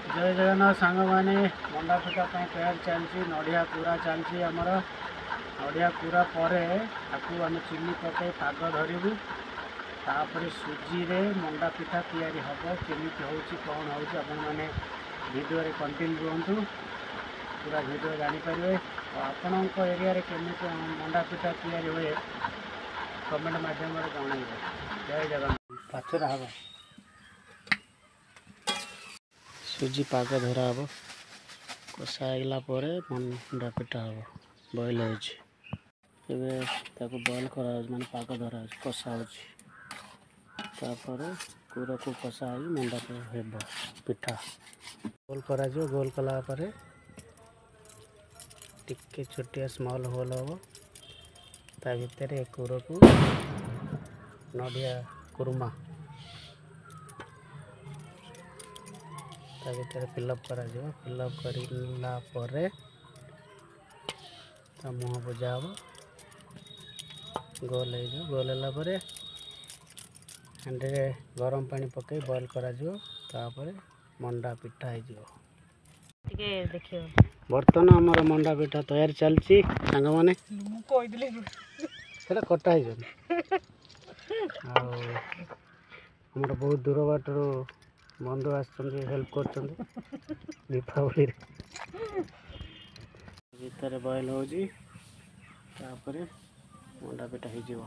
जय जगन्नाथ सांग मैंने मंडा पिठा तैयारी चलती नड़िया पूरा चलती आमर नड़िया पूरा पर आम चीनी पकई पाग धरबू तापर सुजी रे मंडा पिठा तैयारी हम केमी हो कौन होने भिडियो कंटिन्यू रुहतु पूरा भिडियो जानीपर आपण एरिया केमी मंडा पिठा तैयारी हुए कमेंट मध्यम जन। जय जगन्नाथ पाचरा हम सुजी पाग धरा हम कषाला मंडा पिठा हम बॉयल हो बॉयल करा माने पाग धरा कषा होपर कूर को कषा हो मंडा हेब पिठा गोल करा गोल कला टिके छोटिया स्मॉल होल हम ता भितर कूर को नड़िया कुरमा ता भीतर फिलअप करा फिलअप करला मुँह बुझा हम गोल गोल है हांडी गरम पानी पकई बॉयल करा तापर मंडा पिठा हो बर्तन आमर मंडा पिठा तैयारी चलती सांग मैंने कटा आमर बहुत दूर बाटर बंधु आसुच्च हेल्प कर दीपावली भितर बॉयल हो मंडा पिठा हो।